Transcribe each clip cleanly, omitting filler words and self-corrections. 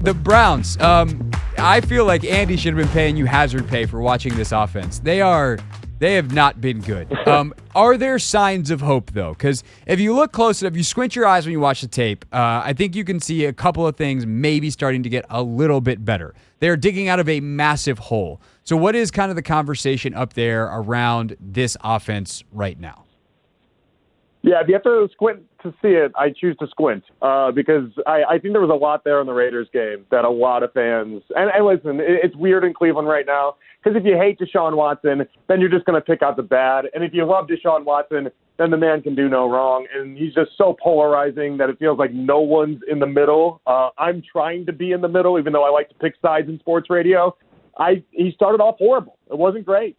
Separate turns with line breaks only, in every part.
The Browns, I feel like Andy should have been paying you hazard pay for watching this offense. They have not been good. Are there signs of hope, though? Because if you look close enough, you squint your eyes when you watch the tape, I think you can see a couple of things maybe starting to get a little bit better. They're digging out of a massive hole. So what is kind of the conversation up there around this offense right now?
Yeah, if you have to squint to see it, I choose to squint because I think there was a lot there in the Raiders game that a lot of fans – and listen, it's weird in Cleveland right now because if you hate Deshaun Watson, then you're just going to pick out the bad. And if you love Deshaun Watson, then the man can do no wrong. And he's just so polarizing that it feels like no one's in the middle. I'm trying to be in the middle, even though I like to pick sides in sports radio. He started off horrible. It wasn't great.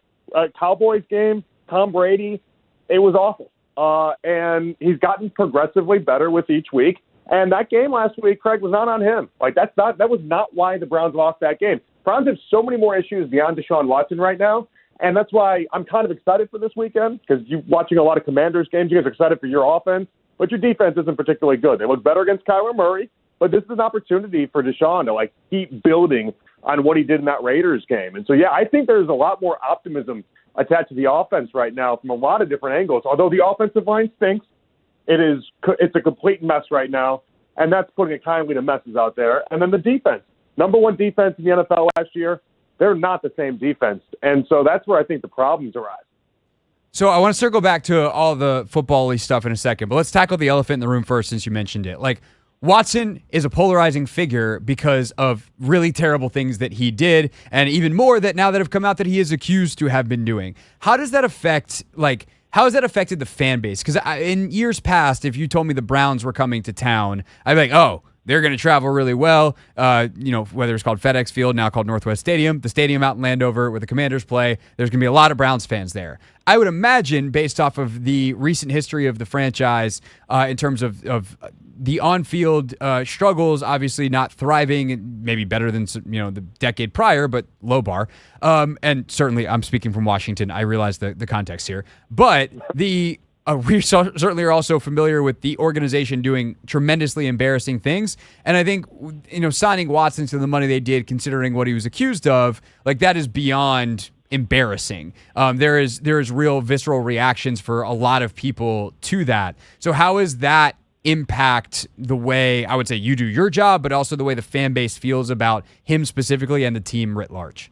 Cowboys game, Tom Brady, it was awful. And he's gotten progressively better with each week. And that game last week, Craig, was not on him. That was not why the Browns lost that game. Browns have so many more issues beyond Deshaun Watson right now. And that's why I'm kind of excited for this weekend because you're watching a lot of Commanders games. You guys are excited for your offense, but your defense isn't particularly good. They look better against Kyler Murray, but this is an opportunity for Deshaun to keep building on what he did in that Raiders game. And so, yeah, I think there's a lot more optimism attached to the offense right now from a lot of different angles. Although the offensive line stinks, it's a complete mess right now, and that's putting it kindly to messes out there. And then the defense, number one defense in the NFL last year, they're not the same defense. And so that's where I think the problems arise.
So I want to circle back to all the football-y stuff in a second, but let's tackle the elephant in the room first since you mentioned it. Watson is a polarizing figure because of really terrible things that he did, and even more that now that have come out that he is accused to have been doing. How does that affect, how has that affected the fan base? Because in years past, if you told me the Browns were coming to town, I'd be like, oh, they're going to travel really well. Whether it's called FedEx Field, now called Northwest Stadium, the stadium out in Landover where the Commanders play, there's going to be a lot of Browns fans there. I would imagine, based off of the recent history of the franchise, in terms of the on-field struggles, obviously not thriving, maybe better than the decade prior, but low bar. And certainly, I'm speaking from Washington. I realize the context here, but we certainly are also familiar with the organization doing tremendously embarrassing things. And I think signing Watson to the money they did, considering what he was accused of, that is beyond embarrassing. There is real visceral reactions for a lot of people to that. So how is that impact the way I would say you do your job, but also the way the fan base feels about him specifically and the team writ large?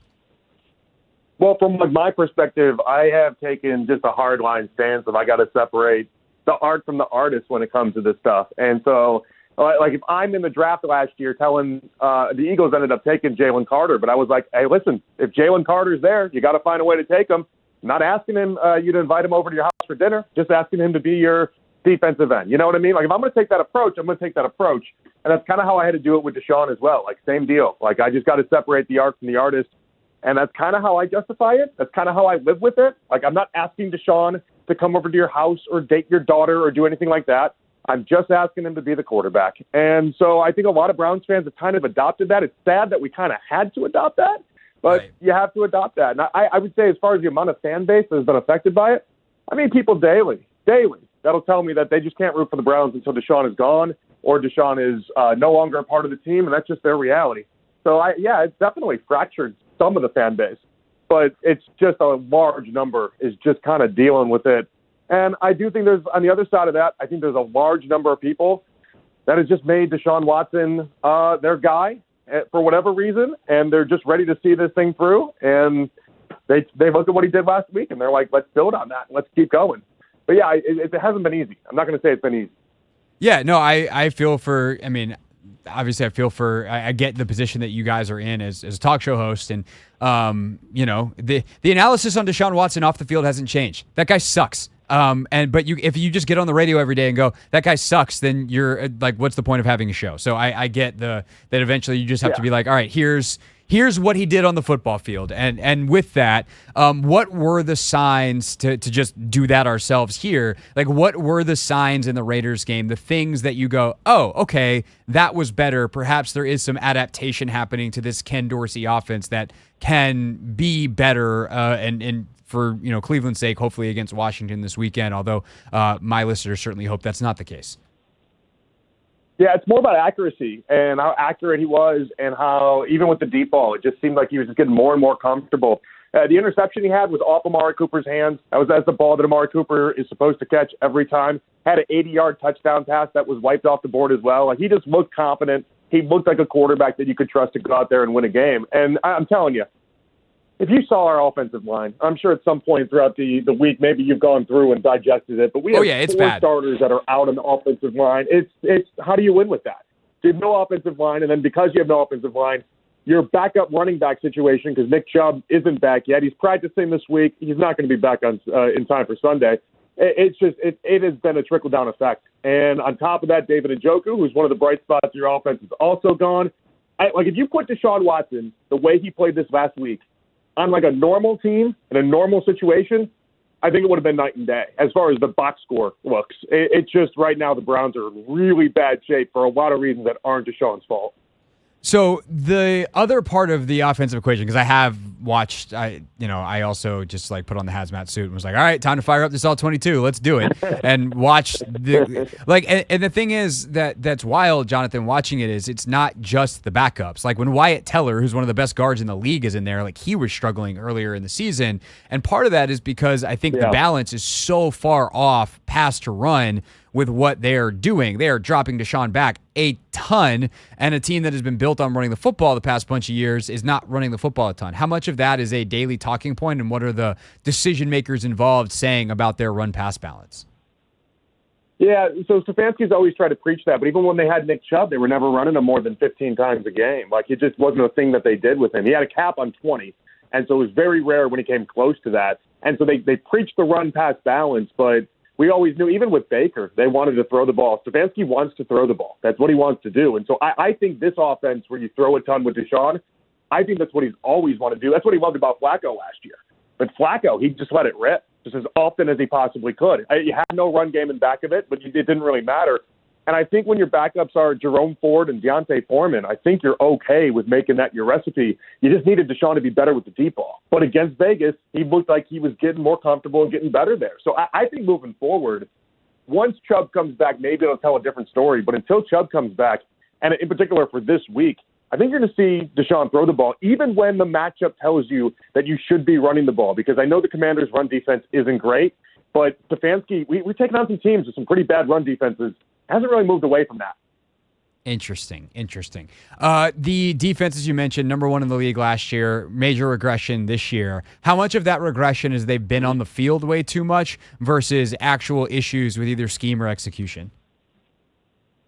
Well, from my perspective, I have taken just a hardline stance of I got to separate the art from the artist when it comes to this stuff. And so, if I'm in the draft last year telling the Eagles ended up taking Jalen Carter, but I was like, hey, listen, if Jalen Carter's there, you got to find a way to take him. I'm not asking him you to invite him over to your house for dinner, just asking him to be your defensive end. You know what I mean? If I'm going to take that approach, I'm going to take that approach. And that's kind of how I had to do it with Deshaun as well. Same deal. I just got to separate the art from the artist. And that's kind of how I justify it. That's kind of how I live with it. I'm not asking Deshaun to come over to your house or date your daughter or do anything like that. I'm just asking him to be the quarterback. And so I think a lot of Browns fans have kind of adopted that. It's sad that we kind of had to adopt that, but right. You have to adopt that. And I would say as far as the amount of fan base that has been affected by it, I mean, people daily, that'll tell me that they just can't root for the Browns until Deshaun is gone or Deshaun is no longer a part of the team, and that's just their reality. So, it's definitely fractured some of the fan base, but it's just a large number is just kind of dealing with it. And I do think there's, on the other side of that, I think there's a large number of people that has just made Deshaun Watson their guy for whatever reason, and they're just ready to see this thing through. And they look at what he did last week, and they're like, let's build on that. Let's keep going. But, yeah, it hasn't been easy. I'm not going to say it's been easy.
Yeah, no, I feel for – I mean – obviously, I get the position that you guys are in as a talk show host, and the analysis on Deshaun Watson off the field hasn't changed. That guy sucks. But if you just get on the radio every day and go, that guy sucks, then you're what's the point of having a show? So I get that eventually you just have to be like, all right, here's what he did on the football field. And with that, what were the signs to just do that ourselves here? What were the signs in the Raiders game, the things that you go, oh, okay, that was better. Perhaps there is some adaptation happening to this Ken Dorsey offense that can be better and for Cleveland's sake, hopefully against Washington this weekend, although my listeners certainly hope that's not the case.
Yeah, it's more about accuracy and how accurate he was and how, even with the deep ball, it just seemed like he was just getting more and more comfortable. The interception he had was off Amari Cooper's hands. That's the ball that Amari Cooper is supposed to catch every time. Had an 80-yard touchdown pass that was wiped off the board as well. Like, he just looked confident. He looked like a quarterback that you could trust to go out there and win a game. And I'm telling you, if you saw our offensive line, I'm sure at some point throughout the week, maybe you've gone through and digested it, but we have
it's
four
bad.
starters that are out on the offensive line. It's how do you win with that? You have no offensive line, and then because you have no offensive line, your backup running back situation, because Nick Chubb isn't back yet. He's practicing this week. He's not going to be back on in time for Sunday. It has been a trickle-down effect. And on top of that, David Njoku, who's one of the bright spots of your offense, is also gone. If you put Deshaun Watson the way he played this last week on like a normal team in a normal situation, I think it would have been night and day as far as the box score looks. It's just right now the Browns are in really bad shape for a lot of reasons that aren't Deshaun's fault.
So the other part of the offensive equation, because I have watched, I also just like put on the hazmat suit and was like, all right, time to fire up this all-22. Let's do it. And watch and the thing is that's wild, Jonathan, watching it is it's not just the backups. Like when Wyatt Teller, who's one of the best guards in the league, is in there, like he was struggling earlier in the season. And part of that is because I think the balance is so far off pass to run with what they're doing. They are dropping Deshaun back a ton, and a team that has been built on running the football the past bunch of years is not running the football a ton. How much of that is a daily talking point, and what are the decision makers involved saying about their run-pass balance?
Yeah, so Stefanski's always tried to preach that, but even when they had Nick Chubb, they were never running him more than 15 times a game. Like, it just wasn't a thing that they did with him. He had a cap on 20, and so it was very rare when he came close to that. And so they preached the run-pass balance, but we always knew, even with Baker, they wanted to throw the ball. Stefanski wants to throw the ball. That's what he wants to do. And so I think this offense where you throw a ton with Deshaun, I think that's what he's always wanted to do. That's what he loved about Flacco last year. But Flacco, he just let it rip just as often as he possibly could. You had no run game in back of it, but it didn't really matter. And I think when your backups are Jerome Ford and Deontay Foreman, I think you're okay with making that your recipe. You just needed Deshaun to be better with the deep ball. But against Vegas, he looked like he was getting more comfortable and getting better there. So I think moving forward, once Chubb comes back, maybe it'll tell a different story. But until Chubb comes back, and in particular for this week, I think you're going to see Deshaun throw the ball, even when the matchup tells you that you should be running the ball. Because I know the Commanders' run defense isn't great, but Stefanski, we've taken on some teams with some pretty bad run defenses. Hasn't really moved away from that.
Interesting. The defense, as you mentioned, number one in the league last year, major regression this year. How much of that regression is they've been on the field way too much versus actual issues with either scheme or execution?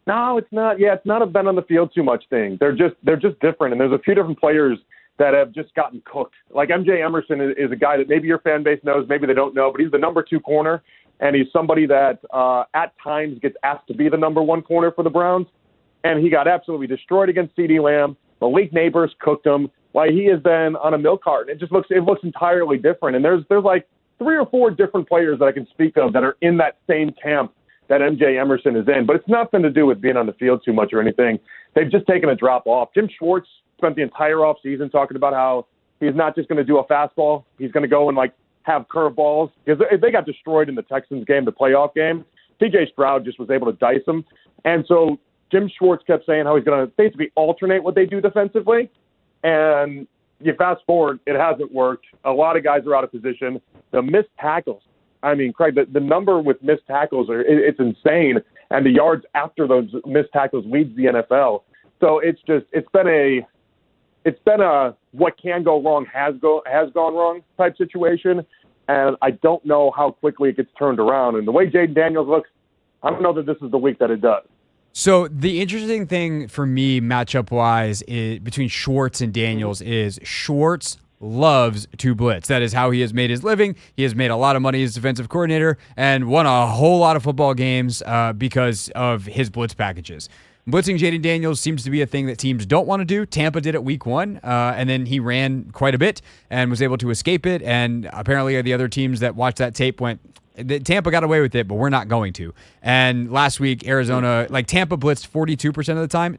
No, it's not. Yeah, it's not a been on the field too much thing. They're just different, and there's a few different players that have just gotten cooked. Like MJ Emerson is a guy that maybe your fan base knows, maybe they don't know, but he's the number 2 corner. And he's somebody that at times gets asked to be the number 1 corner for the Browns. And he got absolutely destroyed against CeeDee Lamb. Malik Neighbors cooked him. Like, he has been on a milk carton. It looks entirely different. And there's like 3 or 4 different players that I can speak of that are in that same camp that MJ Emerson is in. But it's nothing to do with being on the field too much or anything. They've just taken a drop off. Jim Schwartz spent the entire offseason talking about how he's not just going to do a fastball. He's going to go and have curveballs, because they got destroyed in the Texans game, the playoff game. C.J. Stroud just was able to dice them. And so Jim Schwartz kept saying how he's going to basically alternate what they do defensively. And you fast forward, it hasn't worked. A lot of guys are out of position. The missed tackles. I mean, Craig, the number with missed tackles, it's insane. And the yards after those missed tackles leads the NFL. So it's been a what can go wrong has gone wrong type situation. And I don't know how quickly it gets turned around. And the way Jaden Daniels looks, I don't know that this is the week that it does.
So the interesting thing for me, matchup-wise, between Schwartz and Daniels is Schwartz loves to blitz. That is how he has made his living. He has made a lot of money as defensive coordinator and won a whole lot of football games because of his blitz packages. Blitzing Jaden Daniels seems to be a thing that teams don't want to do. Tampa did it week 1, and then he ran quite a bit and was able to escape it. And apparently the other teams that watched that tape went, Tampa got away with it, but we're not going to. And last week, Arizona, Tampa blitzed 42% of the time.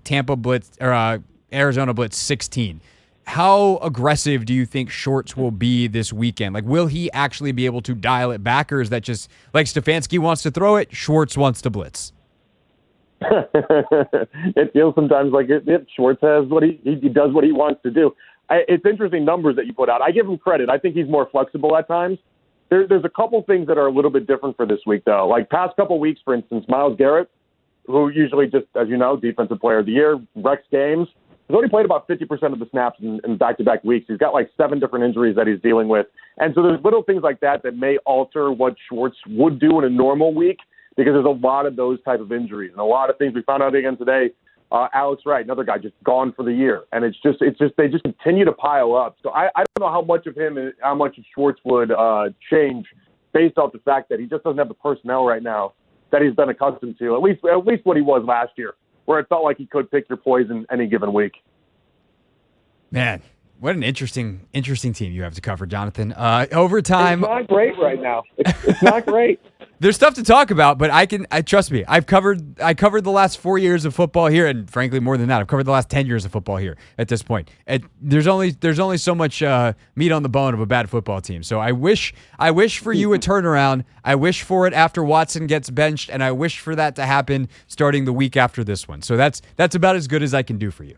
Arizona blitzed 16. How aggressive do you think Schwartz will be this weekend? Will he actually be able to dial it back, or is that just Stefanski wants to throw it, Schwartz wants to blitz?
It feels sometimes like it Schwartz has what he does what he wants to do. It's interesting numbers that you put out. I give him credit. I think he's more flexible at times. There's a couple things that are a little bit different for this week, though. Like past couple weeks, for instance, Myles Garrett, who usually just, as you know, Defensive Player of the Year, wrecks games, has only played about 50% of the snaps in back-to-back weeks. He's got like 7 different injuries that he's dealing with. And so there's little things like that may alter what Schwartz would do in a normal week, because there's a lot of those type of injuries and a lot of things. We found out again today, Alex Wright, another guy just gone for the year. And it's just they just continue to pile up. So I don't know how much of him and how much of Schwartz would change based off the fact that he just doesn't have the personnel right now that he's been accustomed to, at least what he was last year, where it felt like he could pick your poison any given week.
Man, what an interesting team you have to cover, Jonathan. Overtime.
It's not great right now. It's not great.
There's stuff to talk about, but I trust me. I covered the last 4 years of football here, and frankly, more than that, I've covered the last 10 years of football here at this point. There's only so much meat on the bone of a bad football team. So I wish for you a turnaround. I wish for it after Watson gets benched, and I wish for that to happen starting the week after this one. So that's about as good as I can do for you.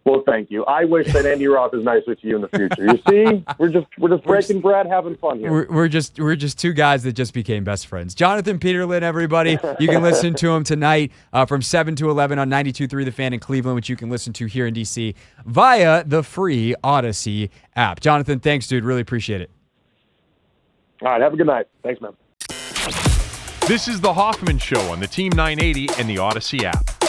Well, thank you. I wish that Andy Roth is nicer to you in the future. You see, we're just breaking bread, having fun here.
We're just 2 guys that just became best friends. Jonathan Peterlin, everybody. You can listen to him tonight from 7 to 11 on 92.3 The Fan in Cleveland, which you can listen to here in D.C. via the free Odyssey app. Jonathan, thanks, dude. Really appreciate it.
All right, have a good night. Thanks, man.
This is The Hoffman Show on the Team 980 and the Odyssey app.